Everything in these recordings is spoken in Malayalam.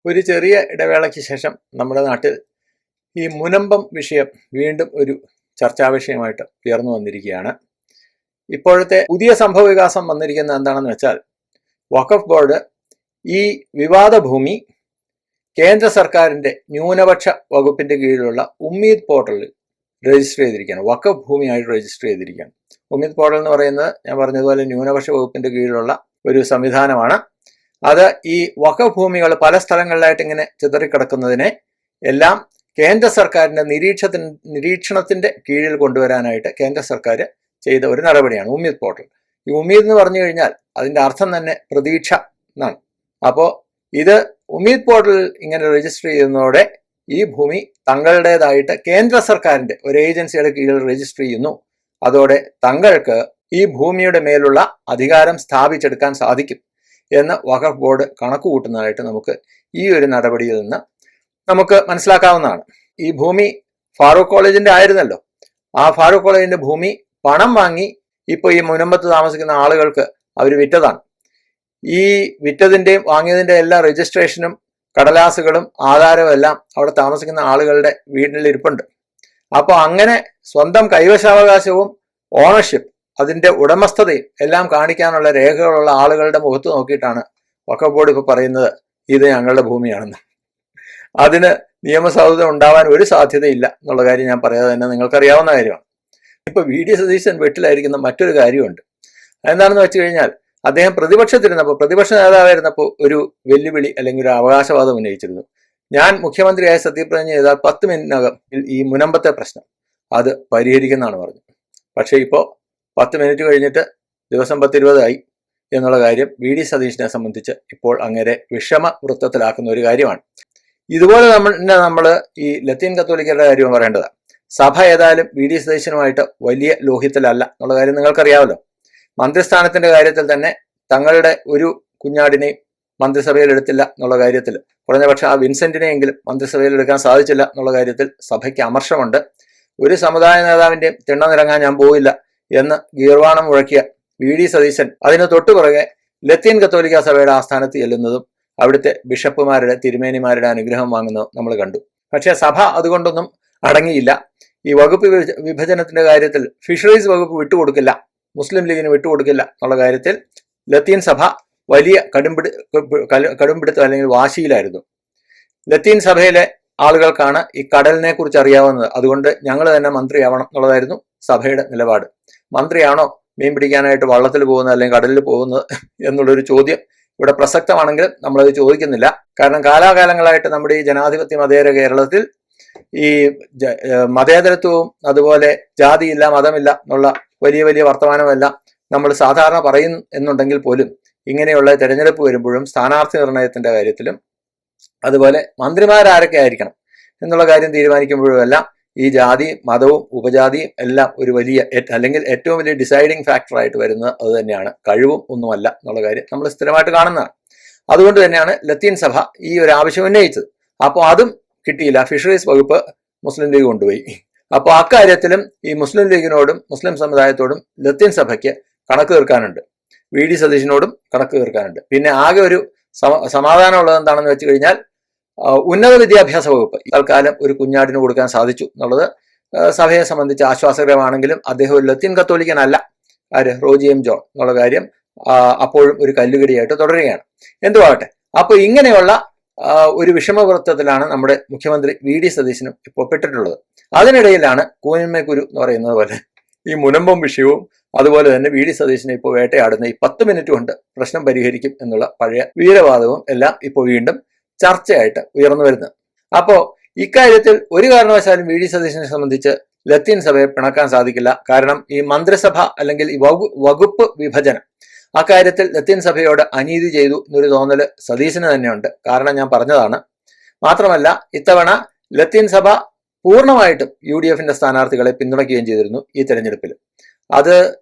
ഒരു ചെറിയ ഇടവേളയ്ക്ക് ശേഷം നമ്മുടെ നാട്ടിൽ ഈ മുനമ്പം വിഷയം വീണ്ടും ഒരു ചർച്ചാ വിഷയമായിട്ട് ഉയർന്നു വന്നിരിക്കുകയാണ്. ഇപ്പോഴത്തെ പുതിയ സംഭവ വികാസം വന്നിരിക്കുന്നത് എന്താണെന്ന് വെച്ചാൽ, വഖഫ് ബോർഡ് ഈ വിവാദ ഭൂമി കേന്ദ്ര സർക്കാരിന്റെ ന്യൂനപക്ഷ വകുപ്പിന്റെ കീഴിലുള്ള ഉമ്മീദ് പോർട്ടലിൽ രജിസ്റ്റർ ചെയ്തിരിക്കുകയാണ്. വഖഫ് ഭൂമിയായിട്ട് രജിസ്റ്റർ ചെയ്തിരിക്കുകയാണ്. ഉമ്മീദ് പോർട്ടൽ എന്ന് പറയുന്നത് ഞാൻ പറഞ്ഞതുപോലെ ന്യൂനപക്ഷ വകുപ്പിന്റെ കീഴിലുള്ള ഒരു സംവിധാനമാണ്. അത് ഈ വഖഫ് ഭൂമികൾ പല സ്ഥലങ്ങളിലായിട്ട് ഇങ്ങനെ ചിതറിക്കിടക്കുന്നതിനെ എല്ലാം കേന്ദ്ര സർക്കാരിന്റെ നിരീക്ഷണത്തിന്റെ കീഴിൽ കൊണ്ടുവരാനായിട്ട് കേന്ദ്ര സർക്കാർ ചെയ്ത ഒരു നടപടിയാണ് ഉമ്മീദ് പോർട്ടൽ. ഈ ഉമ്മീദ് എന്ന് പറഞ്ഞു കഴിഞ്ഞാൽ അതിന്റെ അർത്ഥം തന്നെ പ്രതീക്ഷ എന്നാണ്. അപ്പോൾ ഇത് ഉമ്മീദ് പോർട്ടലിൽ ഇങ്ങനെ രജിസ്റ്റർ ചെയ്യുന്നതോടെ ഈ ഭൂമി തങ്ങളുടേതായിട്ട് കേന്ദ്ര സർക്കാരിന്റെ ഒരു ഏജൻസിയുടെ കീഴിൽ രജിസ്റ്റർ ചെയ്യുന്നു. അതോടെ തങ്ങൾക്ക് ഈ ഭൂമിയുടെ മേലുള്ള അധികാരം സ്ഥാപിച്ചെടുക്കാൻ സാധിക്കും എന്ന് വഖഫ് ബോർഡ് കണക്ക് കൂട്ടുന്നതായിട്ട് നമുക്ക് ഈ ഒരു നടപടിയിൽ നിന്ന് നമുക്ക് മനസ്സിലാക്കാവുന്നതാണ്. ഈ ഭൂമി ഫാറൂഖ് കോളേജിന്റെ ആയിരുന്നല്ലോ. ആ ഫാറൂഖ് കോളേജിന്റെ ഭൂമി പണം വാങ്ങി ഇപ്പോൾ ഈ മുനമ്പത്ത് താമസിക്കുന്ന ആളുകൾക്ക് അവർ വിറ്റതാണ്. ഈ വിറ്റതിന്റെയും വാങ്ങിയതിന്റെ എല്ലാ രജിസ്ട്രേഷനും കടലാസുകളും ആധാരവും എല്ലാം അവിടെ താമസിക്കുന്ന ആളുകളുടെ വീട്ടിലിരിപ്പുണ്ട്. അപ്പോൾ അങ്ങനെ സ്വന്തം കൈവശാവകാശവും ഓണർഷിപ്പ്, അതിന്റെ ഉടമസ്ഥതയും എല്ലാം കാണിക്കാനുള്ള രേഖകളുള്ള ആളുകളുടെ മുഖത്ത് നോക്കിയിട്ടാണ് വഖഫ് ബോർഡ് ഇപ്പോൾ പറയുന്നത് ഇത് ഞങ്ങളുടെ ഭൂമിയാണെന്ന്. അതിന് നിയമസാധുത ഉണ്ടാവാൻ ഒരു സാധ്യതയില്ല എന്നുള്ള കാര്യം ഞാൻ പറയാതെ തന്നെ നിങ്ങൾക്കറിയാവുന്ന കാര്യമാണ്. ഇപ്പൊ വി.ഡി. സതീശൻ വീട്ടിലായിരിക്കുന്ന മറ്റൊരു കാര്യമുണ്ട്. അതെന്താണെന്ന് വെച്ച് കഴിഞ്ഞാൽ, അദ്ദേഹം പ്രതിപക്ഷ നേതാവായിരുന്നപ്പോൾ ഒരു വെല്ലുവിളി അല്ലെങ്കിൽ ഒരു അവകാശവാദം ഉന്നയിച്ചിരുന്നു. ഞാൻ മുഖ്യമന്ത്രിയായ സത്യപ്രതിജ്ഞ ചെയ്താൽ 10 മിനിറ്റിനകം ഈ മുനമ്പത്തെ പ്രശ്നം അത് പരിഹരിക്കുന്നതാണ് പറഞ്ഞു. പക്ഷെ ഇപ്പോൾ 10 മിനിറ്റ് കഴിഞ്ഞിട്ട് ദിവസം 10-20 ആയി എന്നുള്ള കാര്യം വി.ഡി. സതീശനെ സംബന്ധിച്ച് ഇപ്പോൾ അങ്ങനെ വിഷമ വൃത്തത്തിലാക്കുന്ന ഒരു കാര്യമാണ്. ഇതുപോലെ നമ്മൾ ഈ ലത്തീൻ കത്തോലിക്കരുടെ കാര്യം പറയേണ്ടതാണ്. സഭ ഏതായാലും വി.ഡി. സതീശനുമായിട്ട് വലിയ ലോഹിത്തിലല്ല എന്നുള്ള കാര്യം നിങ്ങൾക്കറിയാമല്ലോ. മന്ത്രിസ്ഥാനത്തിന്റെ കാര്യത്തിൽ തന്നെ തങ്ങളുടെ ഒരു കുഞ്ഞാടിനെയും മന്ത്രിസഭയിൽ എടുത്തില്ല എന്നുള്ള കാര്യത്തിൽ, കുറഞ്ഞപക്ഷം ആ വിൻസെന്റിനെയെങ്കിലും മന്ത്രിസഭയിൽ എടുക്കാൻ സാധിച്ചില്ല എന്നുള്ള കാര്യത്തിൽ സഭയ്ക്ക് അമർഷമുണ്ട്. ഒരു സമുദായ നേതാവിന്റെയും തിണ്ണ നിറങ്ങാൻ ഞാൻ പോയില്ല എന്ന് ഗീർവാണം മുഴക്കിയ വി.ഡി. സതീശൻ അതിന് തൊട്ടുപുറകെ ലത്തീൻ കത്തോലിക്ക സഭയുടെ ആസ്ഥാനത്ത് ചെല്ലുന്നതും അവിടുത്തെ ബിഷപ്പുമാരുടെ തിരുമേനിമാരുടെ അനുഗ്രഹം വാങ്ങുന്നതും നമ്മൾ കണ്ടു. പക്ഷേ സഭ അതുകൊണ്ടൊന്നും അടങ്ങിയില്ല. ഈ വകുപ്പ് വിഭജനത്തിന്റെ കാര്യത്തിൽ ഫിഷറീസ് വകുപ്പ് വിട്ടുകൊടുക്കില്ല, മുസ്ലിം ലീഗിന് വിട്ടുകൊടുക്കില്ല എന്നുള്ള കാര്യത്തിൽ ലത്തീൻ സഭ വലിയ കടുംപിടുത്തം അല്ലെങ്കിൽ വാശിയിലായിരുന്നു. ലത്തീൻ സഭയിലെ ആളുകൾക്കാണ് ഈ കടലിനെ കുറിച്ച് അറിയാവുന്നത്. അതുകൊണ്ട് ഞങ്ങൾ തന്നെ മന്ത്രിയാവണം എന്നുള്ളതായിരുന്നു സഭയുടെ നിലപാട്. മന്ത്രിയാണോ മീൻ പിടിക്കാനായിട്ട് വള്ളത്തിൽ പോകുന്നത് അല്ലെങ്കിൽ കടലിൽ പോകുന്നത് എന്നുള്ളൊരു ചോദ്യം ഇവിടെ പ്രസക്തമാണെങ്കിലും നമ്മളത് ചോദിക്കുന്നില്ല. കാരണം കാലാകാലങ്ങളായിട്ട് നമ്മുടെ ഈ ജനാധിപത്യ മതേതര കേരളത്തിൽ ഈ മതേതരത്വവും അതുപോലെ ജാതിയില്ല മതമില്ല എന്നുള്ള വലിയ വലിയ വർത്തമാനമെല്ലാം നമ്മൾ സാധാരണ പറയും എന്നുണ്ടെങ്കിൽ പോലും ഇങ്ങനെയുള്ള തെരഞ്ഞെടുപ്പ് വരുമ്പോഴും സ്ഥാനാർത്ഥി നിർണയത്തിന്റെ കാര്യത്തിലും അതുപോലെ മന്ത്രിമാരാരൊക്കെ ആയിരിക്കണം എന്നുള്ള കാര്യം തീരുമാനിക്കുമ്പോഴും എല്ലാം ഈ ജാതിയും മതവും ഉപജാതിയും എല്ലാം ഒരു വലിയ അല്ലെങ്കിൽ ഏറ്റവും വലിയ ഡിസൈഡിങ് ഫാക്ടറായിട്ട് വരുന്നത് അത് തന്നെയാണ്. കഴിവും ഒന്നുമല്ല എന്നുള്ള കാര്യം നമ്മൾ സ്ഥിരമായിട്ട് കാണുന്നതാണ്. അതുകൊണ്ട് തന്നെയാണ് ലത്തീൻ സഭ ഈ ഒരു ആവശ്യം ഉന്നയിച്ചത്. അപ്പോൾ അതും കിട്ടിയില്ല. ഫിഷറീസ് വകുപ്പ് മുസ്ലിം ലീഗ് കൊണ്ടുപോയി. അപ്പോൾ അക്കാര്യത്തിലും ഈ മുസ്ലിം ലീഗിനോടും മുസ്ലിം സമുദായത്തോടും ലത്തീൻ സഭയ്ക്ക് കണക്ക് തീർക്കാനുണ്ട്, വി.ഡി. സതീശനോടും കണക്ക് തീർക്കാനുണ്ട്. പിന്നെ ആകെ ഒരു സമാധാനമുള്ളത് എന്താണെന്ന് വെച്ച് കഴിഞ്ഞാൽ, ഉന്നത വിദ്യാഭ്യാസ വകുപ്പ് തൽക്കാലം ഒരു കുഞ്ഞാടിന് കൊടുക്കാൻ സാധിച്ചു എന്നുള്ളത് സഭയെ സംബന്ധിച്ച് ആശ്വാസകരമാണെങ്കിലും അദ്ദേഹം ഒരു ലത്തീൻ കത്തോലിക്കനല്ല. റോജി എം ജോൺ എന്നുള്ള കാര്യം അപ്പോഴും ഒരു കല്ലുകടിയായിട്ട് തുടരുകയാണ്. എന്തുവാകട്ടെ, അപ്പോൾ ഇങ്ങനെയുള്ള ഒരു വിഷമവൃത്തത്തിലാണ് നമ്മുടെ മുഖ്യമന്ത്രി വി.ഡി. സതീശനും ഇപ്പോൾ പെട്ടിട്ടുള്ളത്. അതിനിടയിലാണ് കൂനിന്മേക്കുരു എന്ന് പറയുന്നത് പോലെ ഈ മുനമ്പം വിഷയവും അതുപോലെ തന്നെ വി.ഡി. സതീശനെ ഇപ്പോൾ വേട്ടയാടുന്ന ഈ 10 മിനിറ്റ് കൊണ്ട് പ്രശ്നം പരിഹരിക്കും എന്നുള്ള പഴയ വീരവാദവും എല്ലാം ഇപ്പോൾ വീണ്ടും ചർച്ചയായിട്ട് ഉയർന്നു വരുന്നത്. അപ്പോൾ ഇക്കാര്യത്തിൽ ഒരു കാരണവശാലും വി.ഡി. സതീശനെ സംബന്ധിച്ച് ലത്തീൻ സഭയെ പിണക്കാൻ സാധിക്കില്ല. കാരണം ഈ മന്ത്രിസഭ അല്ലെങ്കിൽ ഈ വകുപ്പ് വിഭജനം അക്കാര്യത്തിൽ ലത്തീൻ സഭയോട് അനീതി ചെയ്തു എന്നൊരു തോന്നൽ സതീശന് തന്നെയുണ്ട്. കാരണം ഞാൻ പറഞ്ഞതാണ്. മാത്രമല്ല ഇത്തവണ ലത്തീൻ സഭ പൂർണ്ണമായിട്ടും UDFന്റെ സ്ഥാനാർത്ഥികളെ പിന്തുണയ്ക്കുകയും ചെയ്തിരുന്നു ഈ തെരഞ്ഞെടുപ്പിൽ. അത്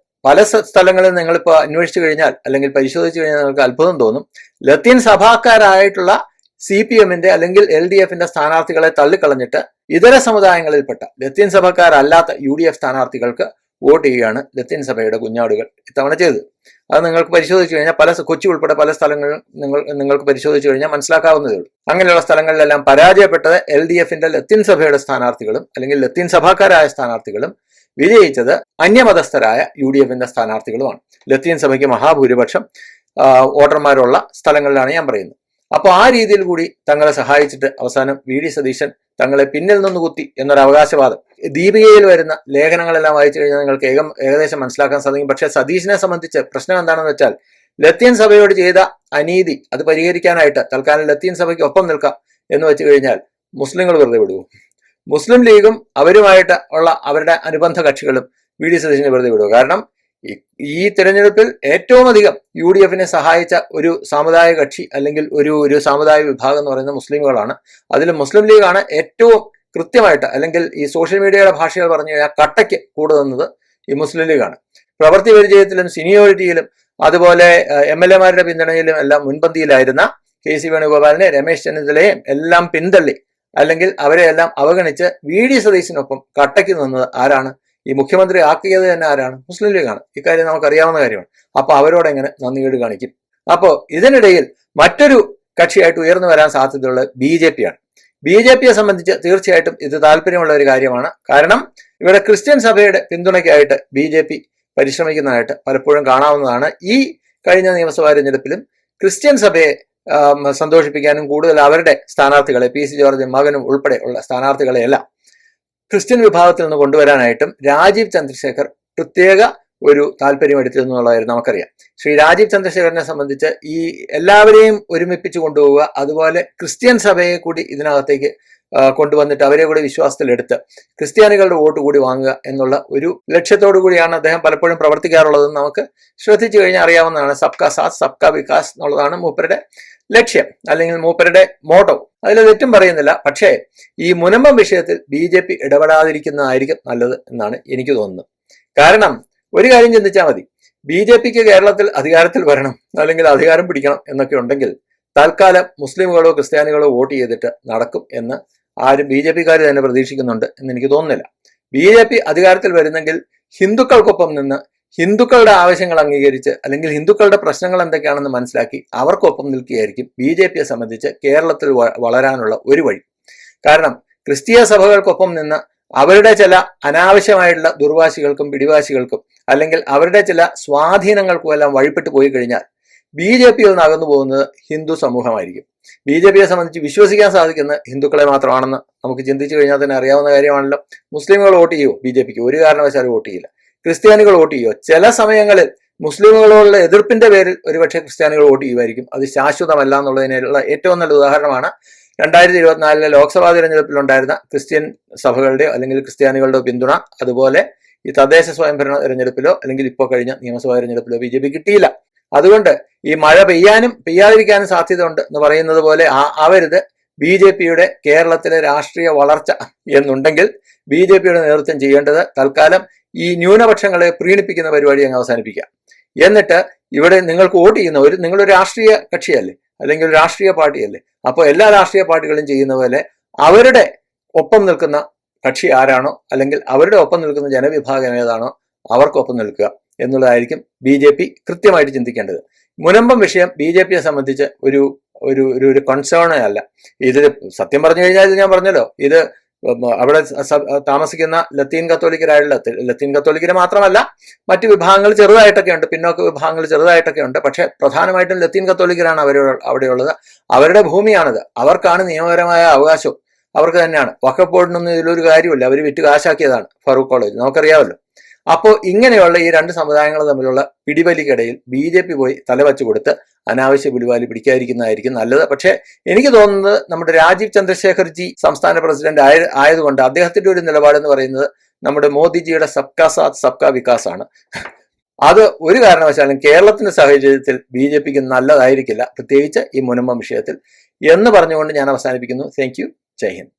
പല സ്ഥലങ്ങളിൽ നിങ്ങളിപ്പോൾ അന്വേഷിച്ചു കഴിഞ്ഞാൽ അല്ലെങ്കിൽ പരിശോധിച്ചു കഴിഞ്ഞാൽ നിങ്ങൾക്ക് അത്ഭുതം തോന്നും. ലത്തീൻ സഭാക്കാരായിട്ടുള്ള CPMന്റെ അല്ലെങ്കിൽ LDFന്റെ സ്ഥാനാർത്ഥികളെ തള്ളിക്കളഞ്ഞിട്ട് ഇതര സമുദായങ്ങളിൽപ്പെട്ട ലത്തീൻ സഭക്കാരല്ലാത്ത UDF സ്ഥാനാർത്ഥികൾക്ക് വോട്ട് ചെയ്യുകയാണ് ലത്തീൻ സഭയുടെ കുഞ്ഞാടുകൾ ഇത്തവണ ചെയ്തത്. അത് നിങ്ങൾക്ക് പരിശോധിച്ചു കഴിഞ്ഞാൽ കൊച്ചി ഉൾപ്പെടെ പല സ്ഥലങ്ങളിലും നിങ്ങൾക്ക് പരിശോധിച്ചു കഴിഞ്ഞാൽ മനസ്സിലാക്കാവുന്നതേ ഉള്ളൂ. അങ്ങനെയുള്ള സ്ഥലങ്ങളിലെല്ലാം പരാജയപ്പെട്ടത് LDFന്റെ ലത്തീൻ സഭയുടെ സ്ഥാനാർത്ഥികളും അല്ലെങ്കിൽ ലത്തീൻ സഭാക്കാരായ സ്ഥാനാർത്ഥികളും വിജയിച്ചത് അന്യമതസ്ഥരായ UDFന്റെ സ്ഥാനാർത്ഥികളുമാണ്. ലത്തീൻ സഭയ്ക്ക് മഹാഭൂരിപക്ഷം വോട്ടർമാരുള്ള സ്ഥലങ്ങളിലാണ് ഞാൻ പറയുന്നത്. അപ്പോൾ ആ രീതിയിൽ കൂടി തങ്ങളെ സഹായിച്ചിട്ട് അവസാനം VD സതീശൻ തങ്ങളെ പിന്നിൽ നിന്ന് കുത്തി എന്നൊരു അവകാശവാദം ദീപികയിൽ വരുന്ന ലേഖനങ്ങളെല്ലാം വായിച്ചു കഴിഞ്ഞാൽ നിങ്ങൾക്ക് ഏകദേശം മനസ്സിലാക്കാൻ സാധിക്കും. പക്ഷേ സതീശനെ സംബന്ധിച്ച് പ്രശ്നം എന്താണെന്ന് വെച്ചാൽ ലത്തീൻ സഭയോട് ചെയ്ത അനീതി അത് പരിഹരിക്കാനായിട്ട് തൽക്കാലം ലത്തീൻ സഭയ്ക്ക് ഒപ്പം നിൽക്കാം എന്ന് വെച്ച് കഴിഞ്ഞാൽ മുസ്ലിങ്ങൾ വെറുതെ വിടുവോ? മുസ്ലിം ലീഗും അവരുമായിട്ട് ഉള്ള അവരുടെ അനുബന്ധ കക്ഷികളും VD സതീശനെ വെറുതെ വിടുവോ? കാരണം ഈ തിരഞ്ഞെടുപ്പിൽ ഏറ്റവും അധികം UDFനെ സഹായിച്ച ഒരു സാമുദായിക കക്ഷി അല്ലെങ്കിൽ ഒരു സാമുദായിക വിഭാഗം എന്ന് പറയുന്നത് മുസ്ലിമുകളാണ്. അതിൽ മുസ്ലിം ലീഗാണ് ഏറ്റവും കൃത്യമായിട്ട്, അല്ലെങ്കിൽ ഈ സോഷ്യൽ മീഡിയയുടെ ഭാഷകൾ പറഞ്ഞു കഴിഞ്ഞാൽ കട്ടയ്ക്ക് കൂടുന്നത് ഈ മുസ്ലിം ലീഗാണ്. പ്രവൃത്തി പരിചയത്തിലും സീനിയോറിറ്റിയിലും അതുപോലെ MLA-മാരുടെ പിന്തുണയിലും എല്ലാം മുൻപന്തിയിലായിരുന്ന KC വേണുഗോപാലിനെ രമേശ് ചെന്നിത്തലയും എല്ലാം പിന്തള്ളി അല്ലെങ്കിൽ അവരെ എല്ലാം അവഗണിച്ച് VD സതീശനൊപ്പം കട്ടയ്ക്ക് നിന്നത് ആരാണ്? ഈ മുഖ്യമന്ത്രി ആക്കിയത് തന്നെ ആരാണ്? മുസ്ലിം ലീഗാണ്. ഇക്കാര്യം നമുക്കറിയാവുന്ന കാര്യമാണ്. അപ്പൊ അവരോട് എങ്ങനെ നന്ദികേട് കാണിക്കും? അപ്പോൾ ഇതിനിടയിൽ മറ്റൊരു കക്ഷിയായിട്ട് ഉയർന്നു വരാൻ സാധ്യതയുള്ള BJP ആണ്. BJPയെ സംബന്ധിച്ച് തീർച്ചയായിട്ടും ഇത് താല്പര്യമുള്ള ഒരു കാര്യമാണ്. കാരണം ഇവിടെ ക്രിസ്ത്യൻ സഭയുടെ പിന്തുണയ്ക്കായിട്ട് BJP പരിശ്രമിക്കുന്നതായിട്ട് പലപ്പോഴും കാണാവുന്നതാണ്. ഈ കഴിഞ്ഞ നിയമസഭാ തെരഞ്ഞെടുപ്പിലും ക്രിസ്ത്യൻ സഭയെ സന്തോഷിപ്പിക്കാനും കൂടുതൽ അവരുടെ സ്ഥാനാർത്ഥികളെ PC ജോർജും മകനും ഉൾപ്പെടെ ഉള്ള സ്ഥാനാർത്ഥികളെയെല്ലാം ക്രിസ്ത്യൻ വിഭാഗത്തിൽ നിന്ന് കൊണ്ടുവരാനായിട്ടും രാജീവ് ചന്ദ്രശേഖർ പ്രത്യേക ഒരു താല്പര്യം എടുത്തിരുന്നു എന്നുള്ളതായിരുന്നു നമുക്കറിയാം. ശ്രീ രാജീവ് ചന്ദ്രശേഖരനെ സംബന്ധിച്ച് ഈ എല്ലാവരെയും ഒരുമിപ്പിച്ചു കൊണ്ടുപോവുക, അതുപോലെ ക്രിസ്ത്യൻ സഭയെ കൂടി ഇതിനകത്തേക്ക് കൊണ്ടുവന്നിട്ട് അവരെ കൂടി വിശ്വാസത്തിലെടുത്ത് ക്രിസ്ത്യാനികളുടെ വോട്ട് കൂടി വാങ്ങുക എന്നുള്ള ഒരു ലക്ഷ്യത്തോടു കൂടിയാണ് അദ്ദേഹം പലപ്പോഴും പ്രവർത്തിക്കാറുള്ളതെന്ന് നമുക്ക് ശ്രദ്ധിച്ചു കഴിഞ്ഞാൽ അറിയാവുന്നതാണ്. സബ്കാ സാത്ത് സബ്കാ വികാസ് എന്നുള്ളതാണ് മൂപ്പരുടെ ലക്ഷ്യം അല്ലെങ്കിൽ മൂപ്പരുടെ മോട്ടോ. അതിൽ തെറ്റും പറയുന്നില്ല. പക്ഷേ ഈ മുനമ്പം വിഷയത്തിൽ BJP ഇടപെടാതിരിക്കുന്നതായിരിക്കും നല്ലത് എന്നാണ് എനിക്ക് തോന്നുന്നത്. കാരണം ഒരു കാര്യം ചിന്തിച്ചാൽ മതി, BJPക്ക് കേരളത്തിൽ അധികാരത്തിൽ വരണം അല്ലെങ്കിൽ അധികാരം പിടിക്കണം എന്നൊക്കെ ഉണ്ടെങ്കിൽ തൽക്കാലം മുസ്ലിമുകളോ ക്രിസ്ത്യാനികളോ വോട്ട് ചെയ്തിട്ട് നടക്കും എന്ന് ആരും BJPക്കാർ തന്നെ പ്രതീക്ഷിക്കുന്നുണ്ട് എന്ന് എനിക്ക് തോന്നുന്നില്ല. BJP അധികാരത്തിൽ വരുന്നെങ്കിൽ ഹിന്ദുക്കൾക്കൊപ്പം നിന്ന് ഹിന്ദുക്കളുടെ ആവശ്യങ്ങൾ അംഗീകരിച്ച് അല്ലെങ്കിൽ ഹിന്ദുക്കളുടെ പ്രശ്നങ്ങൾ എന്തൊക്കെയാണെന്ന് മനസ്സിലാക്കി അവർക്കൊപ്പം നിൽക്കുകയായിരിക്കും BJPയെ സംബന്ധിച്ച് കേരളത്തിൽ വളരാനുള്ള ഒരു വഴി. കാരണം ക്രിസ്തീയ സഭകൾക്കൊപ്പം നിന്ന് അവരുടെ ചില അനാവശ്യമായിട്ടുള്ള ദുർവാശികൾക്കും പിടിവാശികൾക്കും അല്ലെങ്കിൽ അവരുടെ ചില സ്വാധീനങ്ങൾക്കും എല്ലാം വഴിപ്പെട്ടു പോയി കഴിഞ്ഞാൽ BJPയിൽ നിന്ന് അകന്നു പോകുന്നത് ഹിന്ദു സമൂഹമായിരിക്കും. BJPയെ സംബന്ധിച്ച് വിശ്വസിക്കാൻ സാധിക്കുന്നത് ഹിന്ദുക്കളെ മാത്രമാണെന്ന് നമുക്ക് ചിന്തിച്ചു കഴിഞ്ഞാൽ തന്നെ അറിയാവുന്ന കാര്യമാണല്ലോ. മുസ്ലിമുകൾ വോട്ട് ചെയ്യുമോ BJPക്ക്? ഒരു കാരണവശാലും വോട്ട് ചെയ്യില്ല. ക്രിസ്ത്യാനികൾ വോട്ട് ചെയ്യുമോ? ചില സമയങ്ങളിൽ മുസ്ലിമുകളോടുള്ള എതിർപ്പിന്റെ പേരിൽ ഒരുപക്ഷെ ക്രിസ്ത്യാനികൾ വോട്ട് ചെയ്യുമായിരിക്കും. അത് ശാശ്വതമല്ല എന്നുള്ളതിനുള്ള ഏറ്റവും നല്ല ഉദാഹരണമാണ് 2024 ലോക്സഭാ തിരഞ്ഞെടുപ്പിലുണ്ടായിരുന്ന ക്രിസ്ത്യൻ സഭകളുടെയോ അല്ലെങ്കിൽ ക്രിസ്ത്യാനികളുടെയോ പിന്തുണ. അതുപോലെ ഈ തദ്ദേശ സ്വയംഭരണ തെരഞ്ഞെടുപ്പിലോ അല്ലെങ്കിൽ ഇപ്പോൾ കഴിഞ്ഞ നിയമസഭാ തെരഞ്ഞെടുപ്പിലോ BJP കിട്ടിയില്ല. അതുകൊണ്ട് ഈ മഴ പെയ്യാനും പെയ്യാതിരിക്കാനും സാധ്യതയുണ്ട് എന്ന് പറയുന്നത് പോലെ ആവരുത് BJPയുടെ കേരളത്തിലെ രാഷ്ട്രീയ വളർച്ച എന്നുണ്ടെങ്കിൽ BJPയുടെ നേതൃത്വം ചെയ്യേണ്ടത് തൽക്കാലം ഈ ന്യൂനപക്ഷങ്ങളെ പ്രീണിപ്പിക്കുന്ന പരിപാടി അങ്ങ് അവസാനിപ്പിക്കുക. എന്നിട്ട് ഇവിടെ നിങ്ങൾക്ക് വോട്ട് ചെയ്യുന്ന നിങ്ങളൊരു രാഷ്ട്രീയ കക്ഷിയല്ലേ അല്ലെങ്കിൽ ഒരു രാഷ്ട്രീയ പാർട്ടിയല്ലേ? അപ്പോൾ എല്ലാ രാഷ്ട്രീയ പാർട്ടികളും ചെയ്യുന്ന പോലെ അവരുടെ ഒപ്പം നിൽക്കുന്ന കക്ഷി ആരാണോ അല്ലെങ്കിൽ അവരുടെ ഒപ്പം നിൽക്കുന്ന ജനവിഭാഗം ഏതാണോ അവർക്കൊപ്പം നിൽക്കുക എന്നുള്ളതായിരിക്കും BJP കൃത്യമായിട്ട് ചിന്തിക്കേണ്ടത്. മുനമ്പം വിഷയം BJPയെ സംബന്ധിച്ച് ഒരു കൺസേണേ അല്ല. ഇത് സത്യം പറഞ്ഞു കഴിഞ്ഞാൽ ഇത് ഞാൻ പറഞ്ഞല്ലോ, ഇത് അവിടെ താമസിക്കുന്ന ലത്തീൻ കത്തോലിക്കര് മാത്രമല്ല മറ്റു വിഭാഗങ്ങൾ ചെറുതായിട്ടൊക്കെ ഉണ്ട്, പിന്നോക്ക വിഭാഗങ്ങൾ ചെറുതായിട്ടൊക്കെ ഉണ്ട്. പക്ഷെ പ്രധാനമായിട്ടും ലത്തീൻ കത്തോലിക്കരാണ് അവിടെയുള്ളത്. അവരുടെ ഭൂമിയാണിത്. അവർക്കാണ് നിയമപരമായ അവകാശവും അവർക്ക് തന്നെയാണ്. വഖഫ് ബോർഡിനൊന്നും ഇതിലൊരു കാര്യമില്ല. അവർ വിറ്റ് കാശാക്കിയതാണ് ഫറൂഖ് കോളേജ്, നമുക്കറിയാമല്ലോ. അപ്പോൾ ഇങ്ങനെയുള്ള ഈ രണ്ട് സമുദായങ്ങൾ തമ്മിലുള്ള പിടിവലിക്കിടയിൽ BJP പോയി തലവച്ചു കൊടുത്ത് അനാവശ്യ പുലിവാലി പിടിക്കാതിരിക്കുന്നതായിരിക്കും നല്ലത്. പക്ഷേ എനിക്ക് തോന്നുന്നത് നമ്മുടെ രാജീവ് ചന്ദ്രശേഖർജി സംസ്ഥാന പ്രസിഡന്റ് ആയതുകൊണ്ട് അദ്ദേഹത്തിന്റെ ഒരു നിലപാടെന്ന് പറയുന്നത് നമ്മുടെ മോദിജിയുടെ സബ്കാ സാത്ത് സബ്കാ വികാസ് ആണ്. അത് ഒരു കാരണവശാലും കേരളത്തിന്റെ സാഹചര്യത്തിൽ BJPക്ക് നല്ലതായിരിക്കില്ല, പ്രത്യേകിച്ച് ഈ മുനമ്പം വിഷയത്തിൽ എന്ന് പറഞ്ഞുകൊണ്ട് ഞാൻ അവസാനിപ്പിക്കുന്നു. Thank you. ജയ് ഹിന്ദ്.